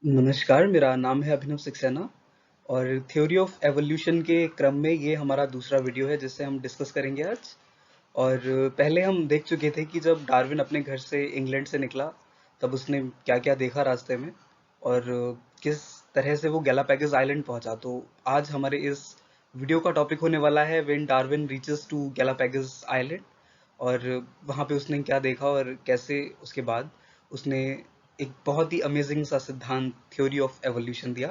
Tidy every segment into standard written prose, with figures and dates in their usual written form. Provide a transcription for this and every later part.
नमस्कार, मेरा नाम है अभिनव सक्सेना और थ्योरी ऑफ एवोल्यूशन के क्रम में ये हमारा दूसरा वीडियो है जिससे हम डिस्कस करेंगे आज। और पहले हम देख चुके थे कि जब डार्विन अपने घर से इंग्लैंड से निकला तब उसने क्या-क्या देखा रास्ते में और किस तरह से वो गैलापागोस आइलैंड पहुंचा। तो आज हमारे इस वीडियो का टॉपिक होने वाला है when Darwin reaches to Galapagos island और वहाँ पे उसने क्या देखा और कैसे उसके बाद उसने एक बहुत ही अमेजिंग सा सिद्धांत थ्योरी ऑफ एवोल्यूशन दिया।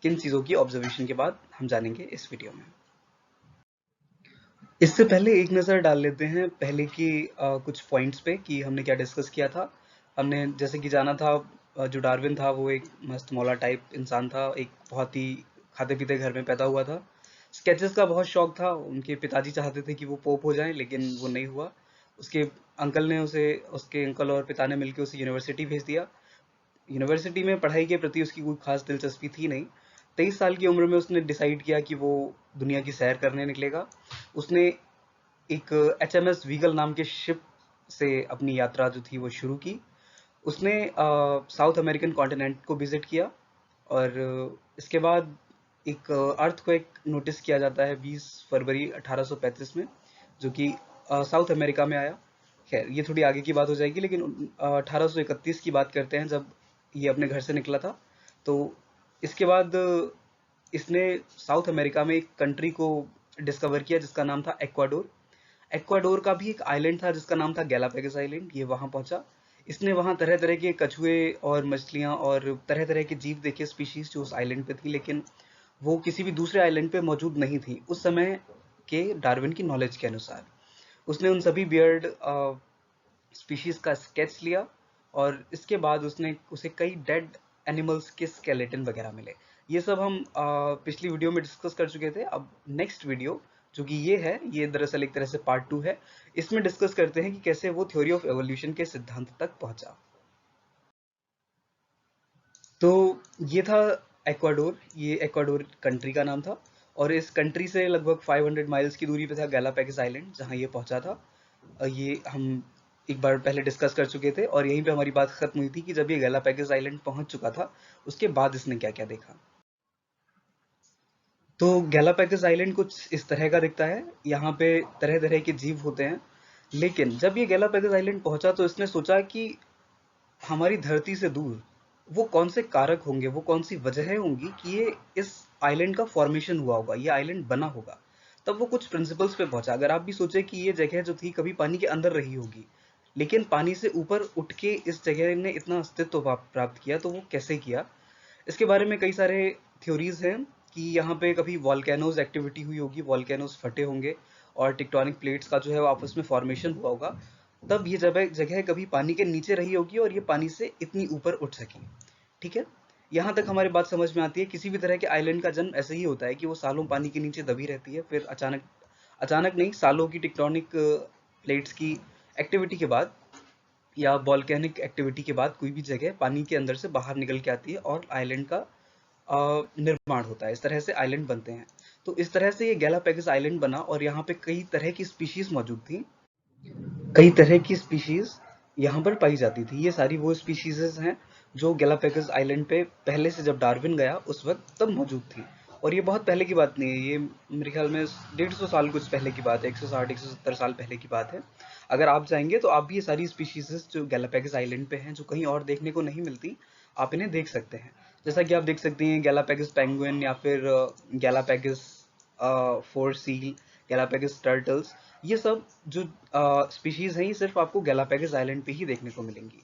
किन चीज़ों की ऑब्जर्वेशन के बाद हम जानेंगे इस वीडियो में। इससे पहले एक नज़र डाल लेते हैं पहले की कुछ पॉइंट्स पे कि हमने क्या डिस्कस किया था। हमने जैसे कि जाना था जो डार्विन था वो एक मस्त मौला टाइप इंसान था, एक बहुत ही खाते पीते घर में पैदा हुआ था। स्केचेस का बहुत शौक था, उनके पिताजी चाहते थे कि वो पोप हो जाएं लेकिन वो नहीं हुआ। उसके उसके अंकल और पिता ने मिलकर उसे यूनिवर्सिटी भेज दिया। यूनिवर्सिटी में पढ़ाई के प्रति उसकी कोई खास दिलचस्पी थी नहीं। 23 साल की उम्र में उसने डिसाइड किया कि वो दुनिया की सैर करने निकलेगा। उसने एक HMS वीगल नाम के शिप से अपनी यात्रा जो थी वो शुरू की। उसने साउथ अमेरिकन कॉन्टिनेंट को विजिट किया और इसके बाद एक अर्थक्वेक नोटिस किया जाता है 20 फरवरी 1835 में, जो कि साउथ अमेरिका में आया। खैर ये थोड़ी आगे की बात हो जाएगी, लेकिन 1831 की बात करते हैं जब ये अपने घर से निकला था। तो इसके बाद इसने साउथ अमेरिका में एक कंट्री को डिस्कवर किया जिसका नाम था एक्वाडोर। एक्वाडोर का भी एक आइलैंड था जिसका नाम था गैलापागोस आइलैंड। ये वहां पहुंचा। इसने वहां तरह तरह के कछुए और मछलियां और तरह तरह के जीव देखे, स्पीशीज जो उस आइलैंड पे थी, लेकिन वो किसी भी दूसरे आइलैंड पे मौजूद नहीं थी उस समय के डार्विन की नॉलेज के अनुसार। उसने उन सभी बियर्ड स्पीशीज का स्केच लिया और इसके बाद उसने उसे कई डेड एनिमल्स के स्केलेटन वगैरह मिले। ये सब हम पिछली वीडियो में डिस्कस कर चुके थे। अब नेक्स्ट वीडियो जो कि ये है, ये दरअसल एक तरह से पार्ट 2 है। इसमें डिस्कस करते हैं कि कैसे वो थ्योरी ऑफ एवोल्यूशन के सिद्धांत तक पहुंचा। तो ये था एक्वाडोर। ये एक्वाडोर कंट्री का नाम था और इस कंट्री से लगभग 500 माइल्स की दूरी पे था गैलापागोस आइलैंड जहाँ ये पहुंचा था। ये हम एक बार पहले डिस्कस कर चुके थे और यहीं पे हमारी बात खत्म हुई थी कि जब ये गैलापागोस आइलैंड पहुंच चुका था उसके बाद इसने क्या क्या देखा। तो गैलापागोस आइलैंड कुछ इस तरह का दिखता है। यहाँ पे तरह तरह के जीव होते हैं, लेकिन जब ये गैलापागोस आइलैंड पहुंचा तो इसने सोचा कि हमारी धरती से दूर वो कौन से कारक होंगे, वो कौन सी वजहें होंगी कि ये इस आइलैंड का फॉर्मेशन हुआ होगा, ये आइलैंड बना होगा। तब वो कुछ प्रिंसिपल्स पे पहुंचा। अगर आप भी सोचे कि ये जगह जो थी कभी पानी के अंदर रही होगी, लेकिन पानी से ऊपर उठ के इस जगह ने इतना अस्तित्व प्राप्त किया, तो वो कैसे किया। इसके बारे में कई सारे थ्योरीज हैं कि यहाँ पे कभी वॉल्केनोज एक्टिविटी हुई होगी, वॉल्केनोज फटे होंगे और टेक्टोनिक प्लेट्स का जो है वो आपस में फॉर्मेशन हुआ होगा। तब ये जगह जगह कभी पानी के नीचे रही होगी और ये पानी से इतनी ऊपर उठ सकी। ठीक है, यहाँ तक हमारी बात समझ में आती है। किसी भी तरह के आइलैंड का जन्म ऐसे ही होता है कि वो सालों पानी के नीचे दबी रहती है, फिर अचानक अचानक नहीं, सालों की टेक्टोनिक प्लेट्स की एक्टिविटी के बाद या वॉल्केनिक एक्टिविटी के बाद कोई भी जगह पानी के अंदर से बाहर निकल के आती है और आइलैंड का निर्माण होता है। इस तरह से आइलैंड बनते हैं। तो इस तरह से ये गैलापागोस आइलैंड बना और यहाँ पे कई तरह की स्पीशीज मौजूद थी। कई तरह की स्पीशीज यहाँ पर पाई जाती थी। ये सारी वो स्पीशीज हैं जो गैलापागोस आइलैंड पे पहले से जब डार्विन गया उस वक्त तब मौजूद थी। और ये बहुत पहले की बात नहीं है, ये मेरे ख्याल में 150 साल कुछ पहले की बात है, 160 170 साल पहले की बात है। अगर आप जाएंगे तो आप भी ये सारी स्पीशीज जो गैलापागोस आइलैंड पे हैं, जो कहीं और देखने को नहीं मिलती, आप इन्हें देख सकते हैं। जैसा कि आप देख सकते हैं गैलापागोस पेंगुइन या फिर Galapagos four seal, Galapagos turtles. ये सब जो स्पीशीज हैं ये सिर्फ आपको गैलापागोस आइलैंड पे ही देखने को मिलेंगी।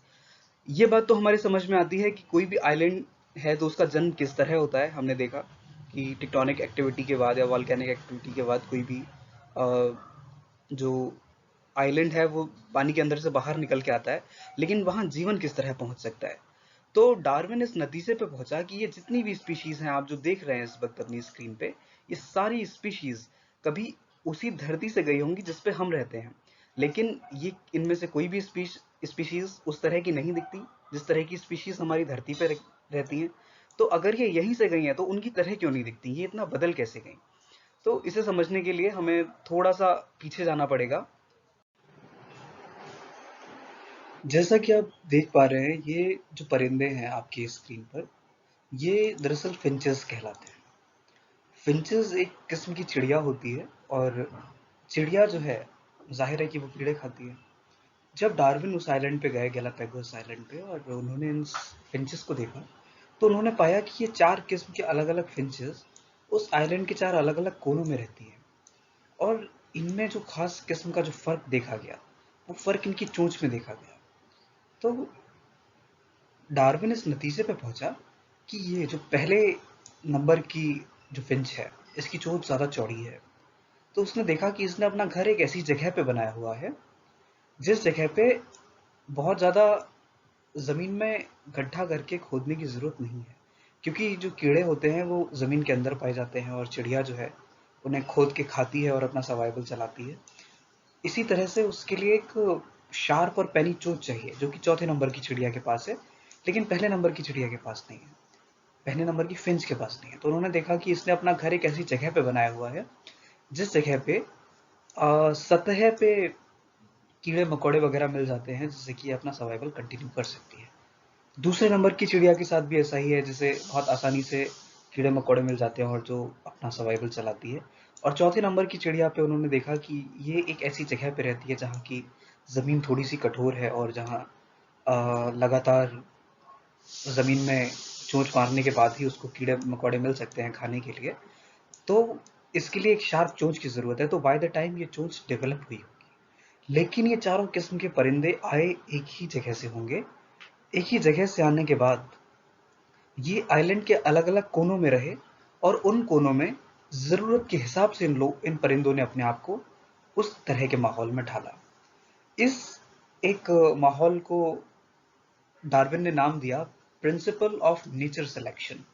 ये बात तो हमारे समझ में आती है कि कोई भी आइलैंड है तो उसका जन्म किस तरह होता है। हमने देखा कि टेक्टोनिक एक्टिविटी के बाद या वॉल्केनिक एक्टिविटी के बाद कोई भी जो आइलैंड है वो पानी के अंदर से बाहर निकल के आता है, लेकिन वहां जीवन किस तरह पहुंच सकता है। तो डार्विन इस नतीजे पे पहुंचा कि ये जितनी भी स्पीशीज हैं आप जो देख रहे हैं इस वक्त अपनी स्क्रीन पे, ये सारी स्पीशीज कभी उसी धरती से गई होंगी जिस पे हम रहते हैं, लेकिन ये इनमें से कोई भी स्पीशीज उस तरह की नहीं दिखती जिस तरह की स्पीशीज हमारी धरती पे रहती हैं। तो अगर ये यहीं से गई हैं तो उनकी तरह क्यों नहीं दिखती, ये इतना बदल कैसे गई। तो इसे समझने के लिए हमें थोड़ा सा पीछे जाना पड़ेगा। जैसा कि आप देख पा रहे हैं, ये जो परिंदे हैं आपकी स्क्रीन पर, ये दरअसल फिंचेस कहलाते हैं। फिंचेस एक किस्म की चिड़िया होती है, और चिड़िया जो है, जाहिर है कि वो कीड़े खाती है। जब डार्विन उस आइलैंड पे गए, गैलापागोस आइलैंड पे, और उन्होंने इन फिंचेस को देखा, तो उन्होंने पाया कि ये 4 किस्म के अलग-अलग फिंचेस उस आइलैंड के 4 अलग-अलग कोनों में रहती हैं। और इनमें जो खास किस्म का जो फर्क देखा गया, वो फर्क इनकी चोंच में देखा गया। तो डार्विन इस नतीजे पे पहुंचा कि ये जो पहले नंबर की जो फिंच है, इसकी चोंच ज्यादा चौड़ी है। तो उसने देखा कि इसने अपना घर एक ऐसी जगह पे बनाया हुआ है जिस जगह पे बहुत ज्यादा जमीन में गड्ढा करके खोदने की जरूरत नहीं है, क्योंकि जो कीड़े होते हैं वो जमीन के अंदर पाए जाते हैं, और चिड़िया जो है उन्हें खोद के खाती है और अपना सर्वाइवल चलाती है। इसी तरह से उसके लिए एक शार्प और पैनी चोंच चाहिए, जो कि चौथे नंबर की चिड़िया के पास है, लेकिन पहले नंबर की चिड़िया के पास नहीं है, पहले नंबर की फिंच के पास नहीं है। तो उन्होंने देखा कि इसने अपना घर एक ऐसी जगह पे बनाया हुआ है जिस जगह पे सतह पे कीड़े मकोड़े वगैरह मिल जाते हैं, जिससे कि ये अपना सर्वाइवल कंटिन्यू कर सकती है। दूसरे नंबर की चिड़िया के साथ भी ऐसा ही है, जिसे बहुत आसानी से कीड़े मकोड़े मिल जाते हैं और जो अपना सर्वाइवल चलाती है। और चौथे नंबर की चिड़िया पे उन्होंने देखा कि ये एक ऐसी जगह पे रहती है जहाँ की जमीन थोड़ी सी कठोर है, और जहाँ लगातार जमीन में चोंच मारने के बाद ही उसको कीड़े मकोड़े मिल सकते हैं खाने के लिए। तो इसके लिए एक शार्प चोंच की जरूरत है। तो बाय द टाइम ये चोंच डेवलप हुई होगी, लेकिन ये चारों किस्म के परिंदे आए एक ही जगह से होंगे। एक ही जगह से आने के बाद ये आइलैंड के अलग अलग कोनों में रहे, और उन कोनों में जरूरत के हिसाब से इन परिंदों ने अपने आप को उस तरह के माहौल में ढाला। इस एक माहौल को डार्विन ने नाम दिया प्रिंसिपल ऑफ नेचर सिलेक्शन।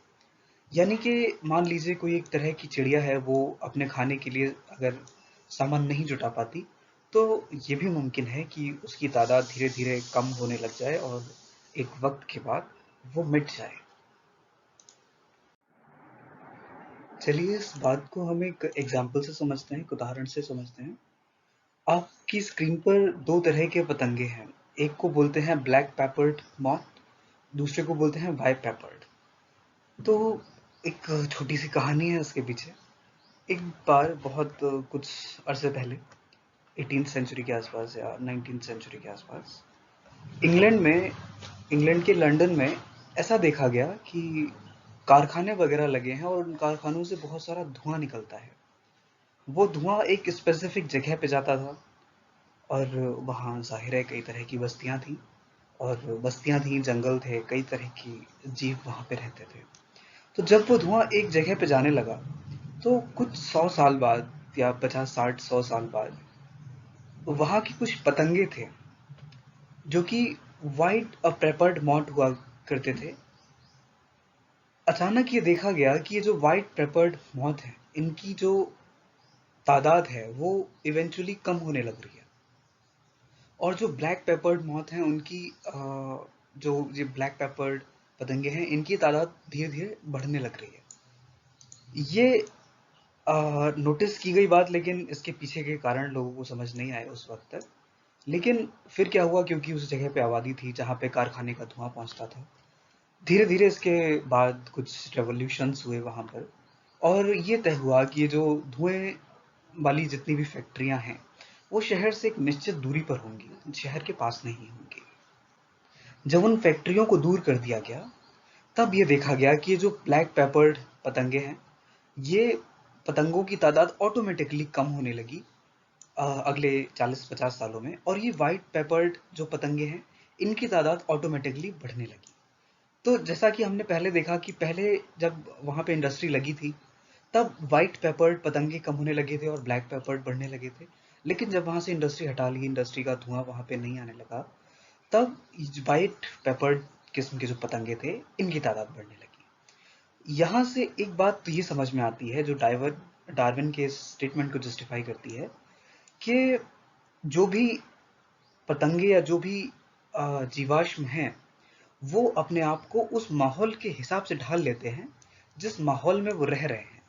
यानी कि मान लीजिए कोई एक तरह की चिड़िया है, वो अपने खाने के लिए अगर सामान नहीं जुटा पाती, तो ये भी मुमकिन है कि उसकी तादाद धीरे धीरे कम होने लग जाए और एक वक्त के बाद वो मिट जाए। चलिए इस बात को हम एक एग्जाम्पल से समझते हैं, एक उदाहरण से समझते हैं। आपकी स्क्रीन पर दो तरह के पतंगे हैं। एक को बोलते हैं ब्लैक पेपर्ड मॉथ, दूसरे को बोलते हैं वाइट पेपर्ड। तो एक छोटी सी कहानी है इसके पीछे। एक बार बहुत कुछ अरसे पहले, 18th सेंचुरी के आसपास या 19th सेंचुरी के आसपास, इंग्लैंड में, इंग्लैंड के लंदन में ऐसा देखा गया कि कारखाने वगैरह लगे हैं और उन कारखानों से बहुत सारा धुआं निकलता है। वो धुआं एक स्पेसिफिक जगह पे जाता था, और वहाँ जाहिर है कई तरह की बस्तियां थी, और बस्तियां थी, जंगल थे, कई तरह की जीव वहाँ पे रहते थे। तो जब वो धुआं एक जगह पे जाने लगा, तो कुछ 100 साल बाद या 50 60 100 साल बाद वहाँ की कुछ पतंगे थे जो कि वाइट पेपर्ड मॉथ हुआ करते थे। अचानक ये देखा गया कि ये जो व्हाइट पेपर्ड मॉथ है, इनकी जो तादाद है वो इवेंचुअली कम होने लग रही है, और जो ब्लैक पेपर्ड मॉथ हैं उनकी जो ये ब्लैक पेपर्ड पतंगे हैं, इनकी तादाद धीरे धीरे बढ़ने लग रही है। ये नोटिस की गई बात, लेकिन इसके पीछे के कारण लोगों को समझ नहीं आए उस वक्त तक। लेकिन फिर क्या हुआ, क्योंकि उस जगह पे आबादी थी जहाँ पे कारखाने का धुआं पहुंचता था, धीरे धीरे इसके बाद कुछ रेवोल्यूशंस हुए वहां पर, और ये तय हुआ कि ये जो धुएं वाली जितनी भी फैक्ट्रियां हैं, वो शहर से एक निश्चित दूरी पर होंगी, शहर के पास नहीं होंगी। जब उन फैक्ट्रियों को दूर कर दिया गया, तब ये देखा गया कि ये जो ब्लैक पेपर्ड पतंगे हैं, ये पतंगों की तादाद ऑटोमेटिकली कम होने लगी अगले 40 50 सालों में, और ये व्हाइट पेपर्ड जो पतंगे हैं, इनकी तादाद ऑटोमेटिकली बढ़ने लगी। तो जैसा कि हमने पहले देखा कि पहले जब वहां पे इंडस्ट्री लगी थी, तब व्हाइट पेपर्ड पतंगे कम होने लगे थे और ब्लैक पेपर्ड बढ़ने लगे थे। लेकिन जब वहां से इंडस्ट्री हटा ली, इंडस्ट्री का धुआं वहां पे नहीं आने लगा, तब व्हाइट पेपर्ड किस्म के जो पतंगे थे, इनकी तादाद बढ़ने लगी। यहाँ से एक बात तो ये समझ में आती है, जो डार्विन के स्टेटमेंट को जस्टिफाई करती है, कि जो भी पतंगे या जो भी जीवाश्म हैं, वो अपने आप को उस माहौल के हिसाब से ढाल लेते हैं जिस माहौल में वो रह रहे हैं।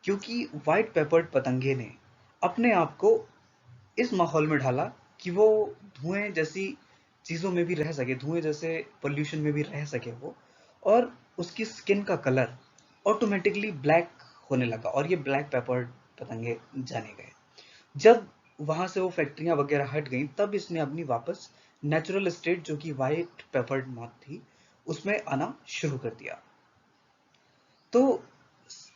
क्योंकि व्हाइट पेपर्ड पतंगे ने अपने आप को इस माहौल में ढाला कि वो धुएं जैसी चीजों में भी रह सके, धुएं जैसे पोल्यूशन में भी रह सके वो, और उसकी स्किन का कलर ऑटोमेटिकली ब्लैक होने लगा और ये ब्लैक पेपर पतंगे जाने गए। जब वहां से वो फैक्ट्रियां वगैरह हट गई तब इसने अपनी वापस नेचुरल स्टेट जो कि वाइट पेपर्ड मॉथ थी उसमें आना शुरू कर दिया। तो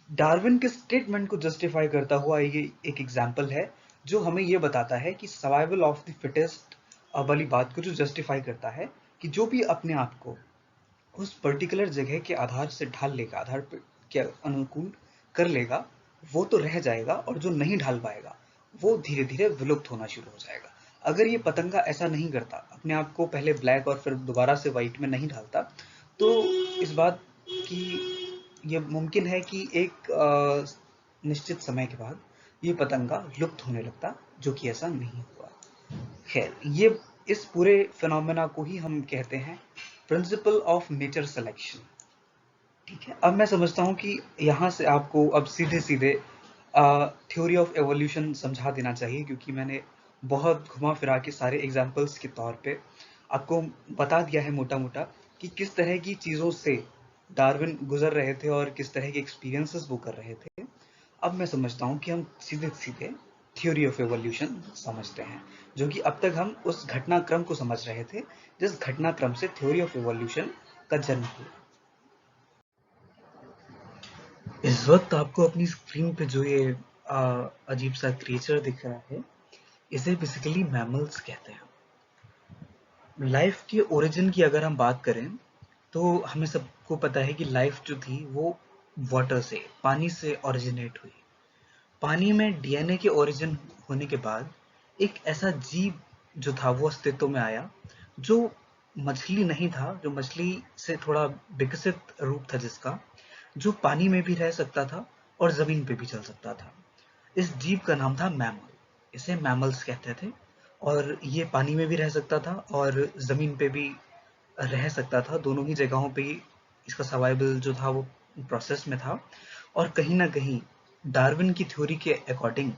डार्विन के स्टेटमेंट को जस्टिफाई करता हुआ ये एक एग्जाम्पल है जो हमें ये बताता है कि सर्वाइवल ऑफ द फिटेस्ट वाली बात को जो जस्टिफाई करता है कि जो भी अपने आप को उस पर्टिकुलर जगह के आधार से ढाल लेगा, आधार के अनुकूल कर लेगा, वो तो रह जाएगा और जो नहीं ढाल पाएगा वो धीरे धीरे विलुप्त होना शुरू हो जाएगा। अगर ये पतंगा ऐसा नहीं करता, अपने आप को पहले ब्लैक और फिर दोबारा से व्हाइट में नहीं ढालता, तो इस बात की ये मुमकिन है कि एक निश्चित समय के बाद ये पतंगा लुप्त होने लगता, जो कि ऐसा नहीं हुआ। खैर, ये इस पूरे फिनोमेना को ही हम कहते हैं प्रिंसिपल ऑफ नेचर सिलेक्शन। ठीक है, अब मैं समझता हूँ कि यहाँ से आपको अब सीधे सीधे थ्योरी ऑफ एवोल्यूशन समझा देना चाहिए, क्योंकि मैंने बहुत घुमा फिरा के सारे एग्जाम्पल्स के तौर पे आपको बता दिया है मोटा मोटा कि किस तरह की चीज़ों से डार्विन गुजर रहे थे और किस तरह के एक्सपीरियंसेस वो कर रहे थे। अब मैं समझता हूँ कि हम सीधे सीधे थ्योरी ऑफ एवोल्यूशन समझते हैं, जो कि अब तक हम उस घटनाक्रम को समझ रहे थे जिस घटनाक्रम से थ्योरी ऑफ एवोल्यूशन का जन्म हुआ। इस वक्त आपको अपनी स्क्रीन पे जो ये अजीब सा क्रिएचर दिख रहा है, इसे बेसिकली मैमल्स कहते हैं। लाइफ के ओरिजिन की अगर हम बात करें तो हमें सबको पता है कि लाइफ जो थी वो वाटर से, पानी से ओरिजिनेट हुई। पानी में डीएनए के ओरिजिन होने के बाद एक ऐसा जीव जो था वो अस्तित्व में आया, जो मछली नहीं था, जो मछली से थोड़ा विकसित रूप था जिसका, जो पानी में भी रह सकता था और जमीन पे भी चल सकता था। इस जीव का नाम था मैमल। इसे मैमल्स कहते थे और ये पानी में भी रह सकता था और जमीन पे भी रह सकता था। दोनों ही जगहों पे ही इसका सर्वाइवल जो था वो प्रोसेस में था। और कहीं ना कहीं डार्विन की थ्योरी के अकॉर्डिंग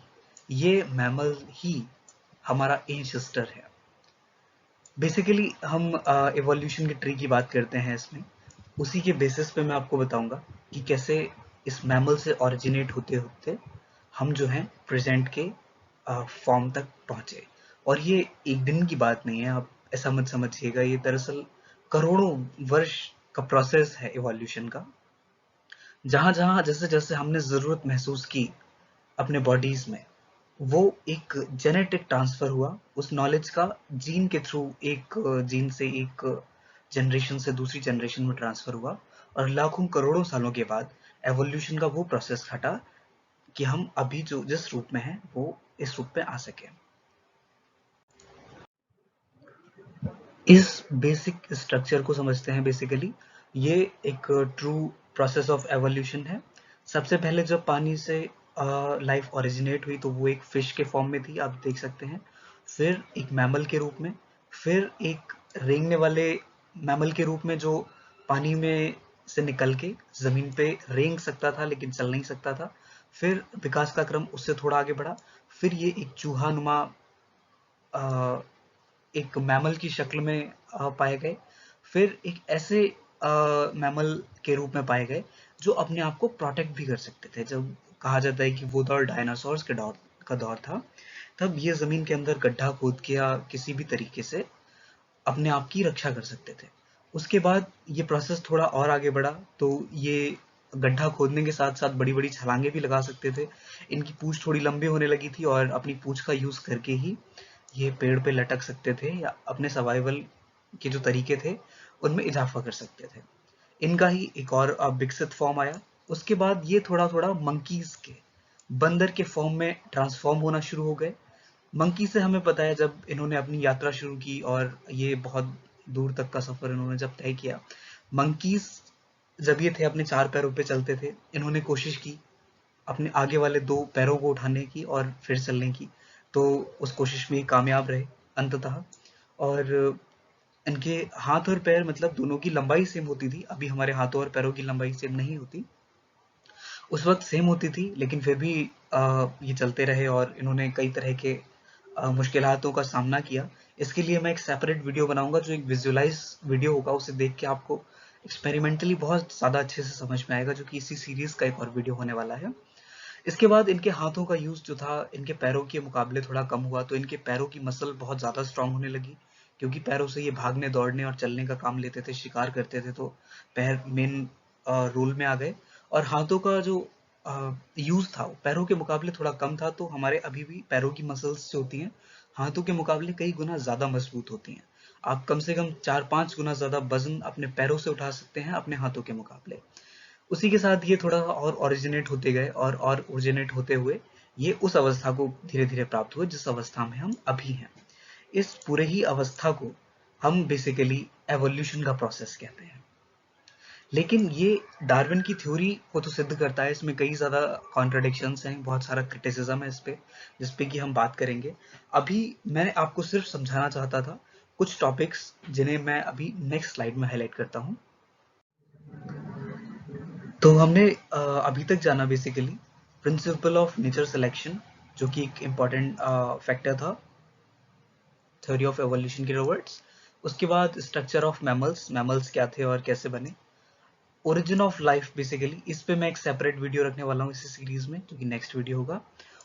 ये मैमल ही हमारा एंसेस्टर है। बेसिकली हम एवोल्यूशन की ट्री की बात करते हैं इसमें, उसी के बेसिस पे मैं आपको बताऊंगा कि कैसे इस मैमल से ओरिजिनेट होते होते हम जो हैं प्रेजेंट के फॉर्म तक पहुंचे। और ये एक दिन की बात नहीं है, आप ऐसा मत समझिएगा, ये दरअसल करोड़ों वर्ष का प्रोसेस है इवोल्यूशन का। जहां जहां जैसे जैसे हमने जरूरत महसूस की अपने बॉडीज में, वो एक जेनेटिक ट्रांसफर हुआ उस नॉलेज का जीन के थ्रू, एक जीन से एक जनरेशन से दूसरी जनरेशन में ट्रांसफर हुआ और लाखों करोड़ों सालों के बाद एवोल्यूशन का वो प्रोसेस घटा कि हम अभी जो जिस रूप में हैं वो इस रूप में आ सके। इस बेसिक स्ट्रक्चर को समझते हैं। बेसिकली ये एक ट्रू प्रोसेस ऑफ एवोल्यूशन है। सबसे पहले जब पानी से लाइफ ओरिजिनेट हुई तो वो एक फिश के फॉर्म में थी, आप देख सकते हैं। फिर एक मैमल के रूप में, फिर एक रेंगने वाले मैमल के रूप में जो पानी में से निकल के जमीन पे रेंग सकता था लेकिन चल नहीं सकता था। फिर विकास का क्रम उससे थोड़ा आगे बढ़ा, फिर ये एक चूहा नुमा एक मैमल की शक्ल में पाए गए। फिर एक ऐसे मैमल के रूप में पाए गए जो अपने आप को प्रोटेक्ट भी कर सकते थे। जब कहा जाता है कि वो दौर डायनासोर्स के दौर का दौर था, तब ये जमीन के अंदर गड्ढा खोद के या किसी भी तरीके से अपने आप की रक्षा कर सकते थे। उसके बाद ये प्रोसेस थोड़ा और आगे बढ़ा तो ये गड्ढा खोदने के साथ साथ बड़ी बड़ी छलांगे भी लगा सकते थे। इनकी पूंछ थोड़ी लंबी होने लगी थी और अपनी पूंछ का यूज करके ही ये पेड़ पे लटक सकते थे या अपने सर्वाइवल के जो तरीके थे उनमें इजाफा कर सकते थे। इनका ही एक और विकसित फॉर्म आया। उसके बाद ये थोड़ा थोड़ा मंकीज के, बंदर के फॉर्म में ट्रांसफॉर्म होना शुरू हो गए। मंकी से हमें पता है जब इन्होंने अपनी यात्रा शुरू की और ये बहुत दूर तक का सफर इन्होंने जब तय किया, मंकीज जब ये थे अपने चार पैरों पे चलते थे, इन्होंने कोशिश की अपने आगे वाले दो पैरों को उठाने की और फिर चलने की, तो उस कोशिश में कामयाब रहे अंततः। और इनके हाथ और पैर मतलब दोनों की लंबाई सेम होती थी। अभी हमारे हाथों और पैरों की लंबाई सेम नहीं होती, उस वक्त सेम होती थी, लेकिन फिर भी ये चलते रहे और इन्होंने कई तरह के मुश्किलातों का सामना किया। इसके लिए मैं एक सेपरेट वीडियो बनाऊंगा जो एक विजुअलाइज वीडियो होगा, उसे देख के आपको एक्सपेरिमेंटली बहुत ज़्यादा अच्छे से समझ में आएगा, जो कि इसी सीरीज का एक और वीडियो होने वाला है। इसके बाद इनके हाथों का यूज जो था इनके पैरों के मुकाबले थोड़ा कम हुआ, तो इनके पैरों की मसल बहुत ज़्यादा स्ट्रांग होने लगी, क्योंकि पैरों से ये भागने दौड़ने और चलने का काम लेते थे, शिकार करते थे, तो पैर मेन रोल में आ गए। और हाथों का जो यूज था वो पैरों के मुकाबले थोड़ा कम था, तो हमारे अभी भी पैरों की मसल्स जो होती हैं हाथों के मुकाबले कई गुना ज़्यादा मजबूत होती हैं। आप कम से कम 4-5 गुना ज़्यादा वजन अपने पैरों से उठा सकते हैं अपने हाथों के मुकाबले। उसी के साथ ये थोड़ा और ओरिजिनेट होते गए, और ओरिजिनेट होते हुए ये उस अवस्था को धीरे धीरे प्राप्त हुए जिस अवस्था में हम अभी हैं। इस पूरे ही अवस्था को हम बेसिकली एवोल्यूशन का प्रोसेस कहते हैं। लेकिन ये डार्विन की थ्योरी को तो सिद्ध करता है, इसमें कई ज़्यादा कॉन्ट्रडिक्शंस हैं, बहुत सारा क्रिटिसिज्म है इस पे, जिस पे कि हम बात करेंगे। अभी मैं आपको सिर्फ समझाना चाहता था कुछ टॉपिक्स जिन्हें मैं अभी नेक्स्ट स्लाइड में हाईलाइट करता हूँ। तो हमने अभी तक जाना basically principle of nature selection, जो कि एक इम्पॉर्टेंट फैक्टर था थ्योरी ऑफ एवोल्यूशन के टुवर्ड्स। उसके बाद स्ट्रक्चर ऑफ मैमल्स, मैमल्स क्या थे और कैसे बने। ओरिजिन ऑफ लाइफ बेसिकली, इस पे मैं एक सेपरेट वीडियो रखने वाला हूँ इसी सीरीज में, जो कि नेक्स्ट वीडियो होगा।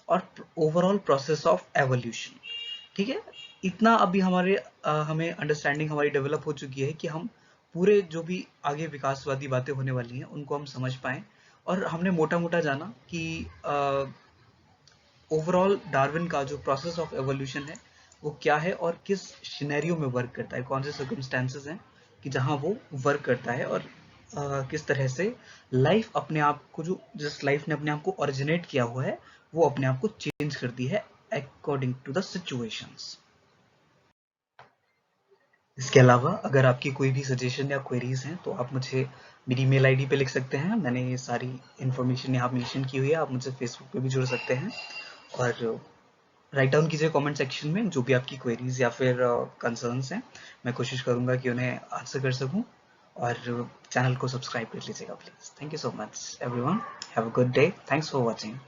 और ओवरऑल प्रोसेस ऑफ एवोल्यूशन। ठीक है, इतना अभी हमें अंडरस्टैंडिंग हमारी डेवलप हो चुकी है कि हम पूरे जो भी आगे विकासवादी बातें होने वाली हैं उनको हम समझ पाएं। और हमने मोटा मोटा जाना कि ओवरऑल डार्विन का जो प्रोसेस ऑफ एवोल्यूशन है वो क्या है और किस सिनेरियो में वर्क करता है, कौन से सर्कमस्टेंसेस हैं कि जहां वो वर्क करता है, और किस तरह से लाइफ अपने आप को, जो जिस लाइफ ने अपने आप को ओरिजिनेट किया हुआ है वो अपने आप को चेंज करती है अकॉर्डिंग टू द सिचुएशंस। इसके अलावा अगर आपकी कोई भी सजेशन या क्वेरीज हैं तो आप मुझे मेरी मेल आईडी पे लिख सकते हैं। मैंने ये सारी इन्फॉर्मेशन यहाँ मेंशन की हुई है। आप मुझसे फेसबुक पे भी जुड़ सकते हैं, और राइट डाउन कीजिए कमेंट सेक्शन में जो भी आपकी क्वेरीज या फिर कंसर्न्स हैं। मैं कोशिश करूंगा कि उन्हें आंसर कर सकूं, और चैनल को सब्सक्राइब कर लीजिएगा please. Thank you so much everyone, have a good day, thanks for watching.